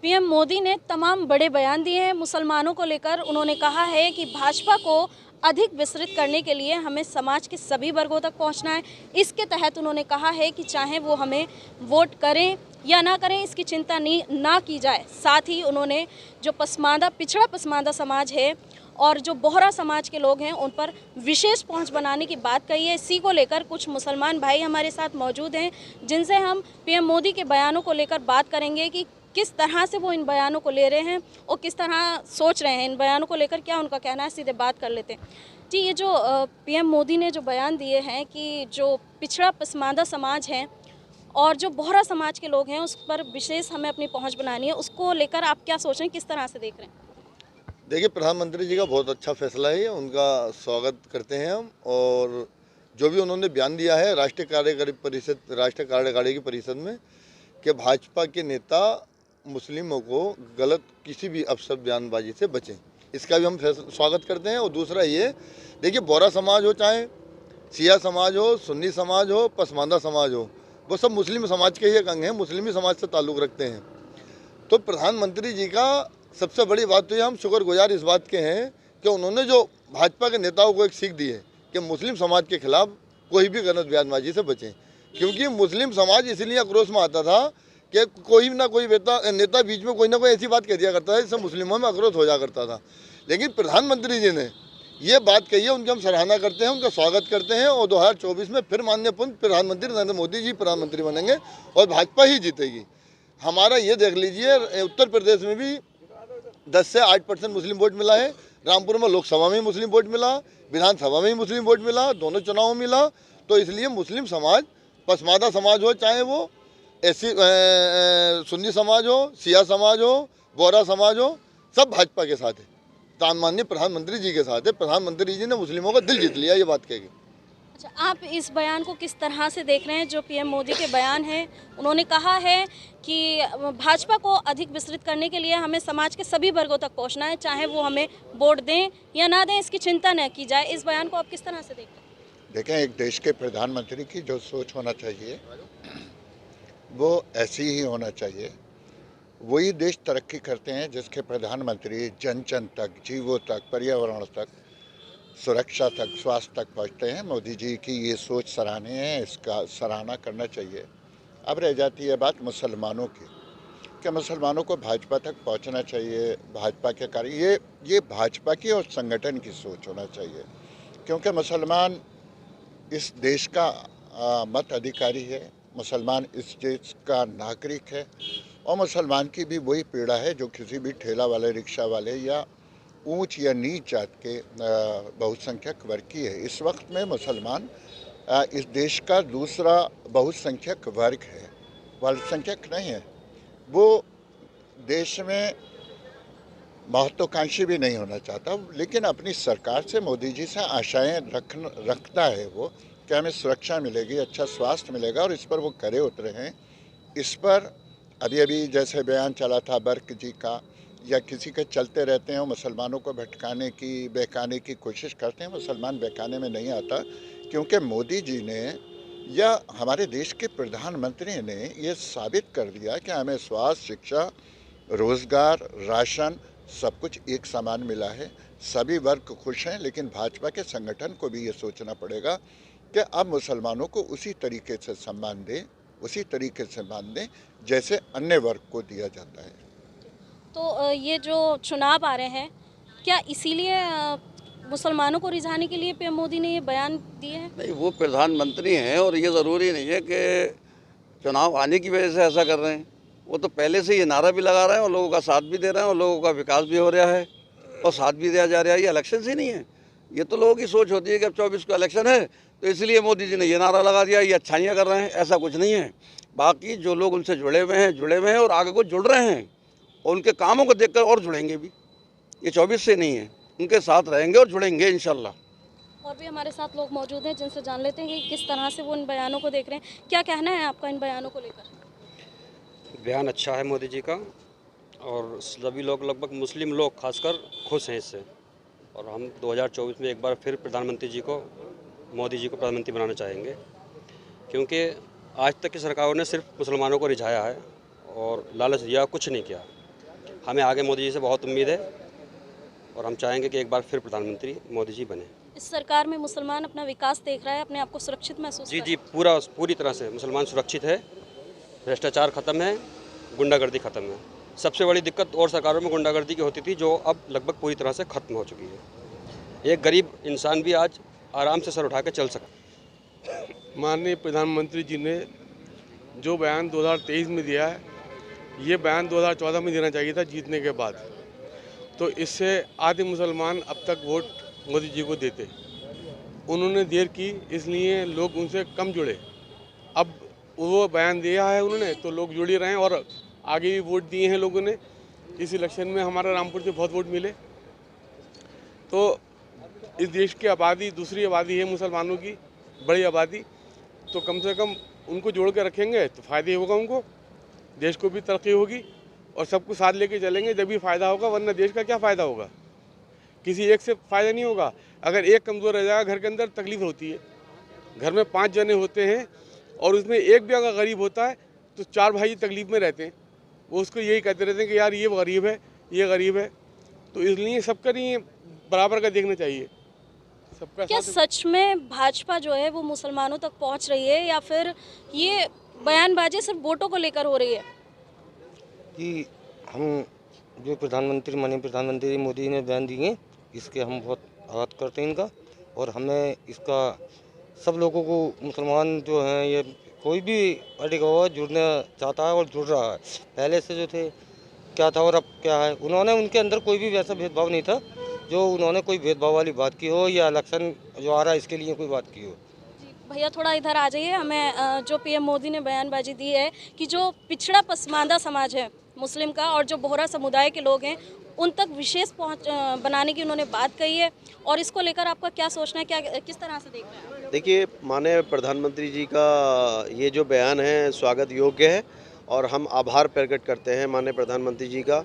PM Modi ने तमाम बड़े बयान दिए हैं मुसलमानों को लेकर। उन्होंने कहा है कि भाजपा को अधिक विस्तृत करने के लिए हमें समाज के सभी वर्गों तक पहुंचना है। इसके तहत उन्होंने कहा है कि चाहे वो हमें वोट करें या ना करें, इसकी चिंता ना की जाए। साथ ही उन्होंने जो पिछड़ा पसमानदा समाज है और जो बोहरा समाज के लोग हैं उन पर विशेष पहुंच बनाने की बात कही है। इसी को लेकर कुछ मुसलमान भाई हमारे साथ मौजूद हैं, जिनसे हम पीएम मोदी के बयानों को लेकर बात करेंगे कि किस तरह से वो इन बयानों को ले रहे हैं और किस तरह सोच रहे हैं इन बयानों को लेकर, क्या उनका कहना है। सीधे बात कर लेते हैं जी। ये जो पीएम मोदी ने जो बयान दिए हैं कि जो पिछड़ा पसमानदा समाज है और जो बोहरा समाज के लोग हैं उस पर विशेष हमें अपनी पहुंच बनानी है, उसको लेकर आप क्या सोच रहे हैं, किस तरह से देख रहे हैं? देखिए, प्रधानमंत्री जी का बहुत अच्छा फैसला है, उनका स्वागत करते हैं हम। और जो भी उन्होंने बयान दिया है राष्ट्रीय कार्यकारिणी की परिषद में कि भाजपा के नेता मुस्लिमों को गलत किसी भी अपशब्द बयानबाजी से बचें, इसका भी हम स्वागत करते हैं। और दूसरा ये, देखिए, बोहरा समाज हो, चाहे शिया समाज हो, सुन्नी समाज हो, पसमानदा समाज हो, वो सब मुस्लिम समाज के ही एक अंग हैं, मुस्लिमी समाज से ताल्लुक़ रखते हैं। तो प्रधानमंत्री जी का सबसे बड़ी बात तो ये, हम शुक्रगुजार इस बात के हैं कि उन्होंने जो भाजपा के नेताओं को एक सीख दी है कि मुस्लिम समाज के खिलाफ कोई भी गलत बयानबाजी से बचें। क्योंकि मुस्लिम समाज इसलिए आक्रोश में आता था कि कोई ना कोई नेता बीच में कोई ना कोई ऐसी बात कह दिया करता था जिससे मुस्लिमों में आक्रोश हो जा करता था। लेकिन प्रधानमंत्री जी ने ये बात कही है, उनकी हम सराहना करते हैं, उनका स्वागत करते हैं। और 2024 में फिर माननीय प्रधानमंत्री नरेंद्र मोदी जी प्रधानमंत्री बनेंगे और भाजपा ही जीतेगी। हमारा ये देख लीजिए, उत्तर प्रदेश में भी 10 से 8% मुस्लिम वोट मिला है। रामपुर में लोकसभा में मुस्लिम वोट मिला, विधानसभा में मुस्लिम वोट मिला, दोनों चुनावों में मिला। तो इसलिए मुस्लिम समाज, पसमानदा समाज हो, चाहे वो ऐसी सुन्नी समाज हो, शिया समाज हो, बोहरा समाज हो, सब भाजपा के साथ है, माननीय प्रधानमंत्री जी के साथ है। प्रधानमंत्री जी ने मुस्लिमों का दिल जीत लिया, ये बात कहेगी। अच्छा, आप इस बयान को किस तरह से देख रहे हैं जो पीएम मोदी के बयान हैं? उन्होंने कहा है कि भाजपा को अधिक विस्तृत करने के लिए हमें समाज के सभी वर्गों तक पहुंचना है, चाहे वो हमें वोट दें या ना दें, इसकी चिंता न की जाए। इस बयान को आप किस तरह से देख रहे हैं? देखें, एक देश के प्रधानमंत्री की जो सोच होना चाहिए वो ऐसी ही होना चाहिए। वही देश तरक्की करते हैं जिसके प्रधानमंत्री जन जन तक, जीवों तक, पर्यावरण तक, सुरक्षा तक, स्वास्थ्य तक पहुंचते हैं। मोदी जी की ये सोच सराहनीय है, इसका सराहना करना चाहिए। अब रह जाती है बात मुसलमानों की, कि मुसलमानों को भाजपा तक पहुंचना चाहिए, भाजपा के कार्य, ये भाजपा की और संगठन की सोच होना चाहिए। क्योंकि मुसलमान इस देश का मत अधिकारी है, मुसलमान इस देश का नागरिक है। और मुसलमान की भी वही पीड़ा है जो किसी भी ठेला वाले, रिक्शा वाले या ऊंच या नीच जात के बहुसंख्यक वर्ग की है। इस वक्त में मुसलमान इस देश का दूसरा बहुसंख्यक वर्ग है, अल्पसंख्यक नहीं है। वो देश में महत्वाकांक्षी भी नहीं होना चाहता, लेकिन अपनी सरकार से, मोदी जी से आशाएं रखता है वो कि हमें सुरक्षा मिलेगी, अच्छा स्वास्थ्य मिलेगा, और इस पर वो खरे उतरे हैं। इस पर अभी जैसे बयान चला था बर्क जी का, या किसी के चलते रहते हैं, मुसलमानों को भटकाने की, बहकाने की कोशिश करते हैं। मुसलमान बहकाने में नहीं आता, क्योंकि मोदी जी ने या हमारे देश के प्रधानमंत्री ने ये साबित कर दिया कि हमें स्वास्थ्य, शिक्षा, रोज़गार, राशन सब कुछ एक समान मिला है, सभी वर्ग खुश हैं। लेकिन भाजपा के संगठन को भी ये सोचना पड़ेगा कि अब मुसलमानों को उसी तरीके से सम्मान दें, उसी तरीके से मान दें जैसे अन्य वर्ग को दिया जाता है। तो ये जो चुनाव आ रहे हैं, क्या इसीलिए मुसलमानों को रिझाने के लिए पीएम मोदी ने ये बयान दिए हैं? नहीं, वो प्रधानमंत्री हैं और ये ज़रूरी नहीं है कि चुनाव आने की वजह से ऐसा कर रहे हैं। वो तो पहले से ये नारा भी लगा रहे हैं और लोगों का साथ भी दे रहे हैं और लोगों का विकास भी हो रहा है और साथ भी दिया जा रहा है। ये इलेक्शन से नहीं है, ये तो लोगों की सोच होती है कि अब 24 को इलेक्शन है तो इसलिए मोदी जी ने ये नारा लगा दिया, ये अच्छाइयाँ कर रहे हैं। ऐसा कुछ नहीं है। बाकी जो लोग उनसे जुड़े हुए हैं और आगे को जुड़ रहे हैं और उनके कामों को देखकर और जुड़ेंगे भी। ये 24 से नहीं है, उनके साथ रहेंगे और जुड़ेंगे इंशाल्लाह। और भी हमारे साथ लोग मौजूद हैं जिनसे जान लेते हैं कि किस तरह से वो इन बयानों को देख रहे हैं। क्या कहना है आपका इन बयानों को लेकर? बयान अच्छा है मोदी जी का और सभी लोग, लगभग मुस्लिम लोग खासकर, खुश हैं इससे। और हम 2024 में एक बार फिर प्रधानमंत्री जी को, मोदी जी को प्रधानमंत्री बनाना चाहेंगे, क्योंकि आज तक की सरकारों ने सिर्फ मुसलमानों को रिझाया है और लालच दिया, कुछ नहीं किया। हमें आगे मोदी जी से बहुत उम्मीद है और हम चाहेंगे कि एक बार फिर प्रधानमंत्री मोदी जी बने। इस सरकार में मुसलमान अपना विकास देख रहा है, अपने आप को सुरक्षित महसूस जी कर जी, पूरी तरह से मुसलमान सुरक्षित है, भ्रष्टाचार खत्म है, गुंडागर्दी खत्म है। सबसे बड़ी दिक्कत और सरकारों में गुंडागर्दी की होती थी, जो अब लगभग पूरी तरह से खत्म हो चुकी है। एक गरीब इंसान भी आज आराम से सर उठा के चल सकता। माननीय प्रधानमंत्री जी ने जो बयान 2023 में दिया है, ये बयान 2014 में देना चाहिए था जीतने के बाद। तो इससे आधे मुसलमान अब तक वोट मोदी जी को देते। उन्होंने देर की, इसलिए लोग उनसे कम जुड़े। अब वो बयान दिया है उन्होंने, तो लोग जुड़ ही रहे हैं और आगे भी वोट दिए हैं लोगों ने। इस इलेक्शन में हमारा रामपुर से बहुत वोट मिले। तो इस देश की आबादी दूसरी आबादी है मुसलमानों की, बड़ी आबादी, तो कम से कम उनको जोड़ के रखेंगे तो फ़ायदे होगा उनको, देश को भी तरक्की होगी और सबको साथ लेके चलेंगे जब भी फ़ायदा होगा, वरना देश का क्या फ़ायदा होगा। किसी एक से फ़ायदा नहीं होगा। अगर एक कमज़ोर रह जाएगा घर के अंदर तकलीफ होती है। घर में 5 जने होते हैं और उसमें एक भी अगर गरीब होता है तो 4 भाई तकलीफ़ में रहते हैं। वो उसको यही कहते रहते हैं कि यार ये गरीब है, ये गरीब है। तो इसलिए सबका नहीं बराबर का देखना चाहिए, सबका क्या साथ। सच में भाजपा जो है वो मुसलमानों तक पहुंच रही है, या फिर ये बयानबाजी सिर्फ वोटों को लेकर हो रही है? कि हम जो माननीय प्रधानमंत्री मोदी ने बयान दिए, इसके हम बहुत आभार करते हैं इनका। और हमें इसका सब लोगों को, मुसलमान जो हैं, ये कोई भी पार्टी का हो, जुड़ना चाहता है और जुड़ रहा है। पहले से जो थे क्या था और अब क्या है, उन्होंने, उनके अंदर कोई भी वैसा भेदभाव नहीं था जो उन्होंने कोई भेदभाव वाली बात की हो या इलेक्शन जो आ रहा है इसके लिए कोई बात की हो। भैया थोड़ा इधर आ जाइए। हमें जो पीएम मोदी ने बयानबाजी दी है कि जो पिछड़ा पसमानदा समाज है मुस्लिम का और जो बोहरा समुदाय के लोग हैं उन तक विशेष पहुंच बनाने की उन्होंने बात कही है, और इसको लेकर आपका क्या सोचना है, क्या किस तरह से देख रहे हैं? देखिए, माननीय प्रधानमंत्री जी का ये जो बयान है स्वागत योग्य है और हम आभार प्रकट करते हैं माननीय प्रधानमंत्री जी का,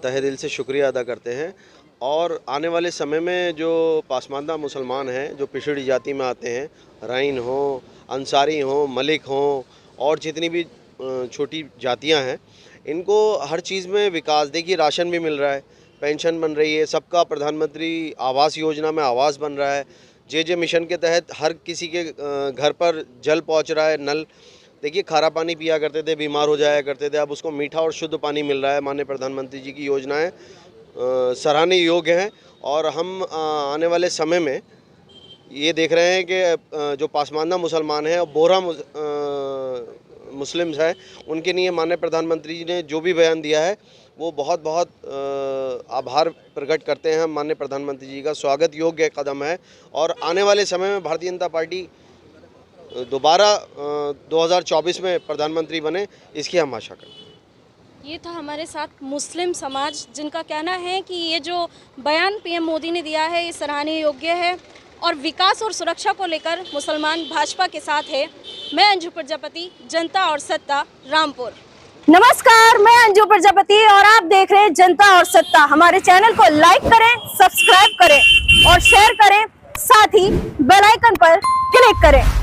तहे दिल से शुक्रिया अदा करते हैं। और आने वाले समय में जो पासमानदा मुसलमान हैं, जो पिछड़ी जाति में आते हैं, राइन हो, अंसारी हो, मलिक हो और जितनी भी छोटी जातियां हैं, इनको हर चीज़ में विकास, देखिए राशन भी मिल रहा है, पेंशन बन रही है, सबका प्रधानमंत्री आवास योजना में आवास बन रहा है, जे मिशन के तहत हर किसी के घर पर जल पहुंच रहा है, नल। देखिए खारा पानी पिया करते थे, बीमार हो जाया करते थे, अब उसको मीठा और शुद्ध पानी मिल रहा है। माननीय प्रधानमंत्री जी की योजनाएं सराहनीय योग्य हैं और हम आने वाले समय में ये देख रहे हैं कि जो पासमानदा मुसलमान हैं और बोहरा मुस्लिम्स हैं, उनके लिए माननीय प्रधानमंत्री जी ने जो भी बयान दिया है वो बहुत बहुत आभार प्रकट करते हैं। माननीय प्रधानमंत्री जी का स्वागत योग्य कदम है और आने वाले समय में भारतीय जनता पार्टी दोबारा 2024 में प्रधानमंत्री बने, इसकी हम आशा करते हैं। ये था हमारे साथ मुस्लिम समाज, जिनका कहना है कि ये जो बयान पीएम मोदी ने दिया है ये सराहनीय योग्य है और विकास और सुरक्षा को लेकर मुसलमान भाजपा के साथ है। मैं अंजू प्रजापति, जनता और सत्ता, रामपुर। नमस्कार, मैं अंजू प्रजापति और आप देख रहे हैं जनता और सत्ता। हमारे चैनल को लाइक करें, सब्सक्राइब करें और शेयर करें, साथ ही बेल आइकन पर क्लिक करें।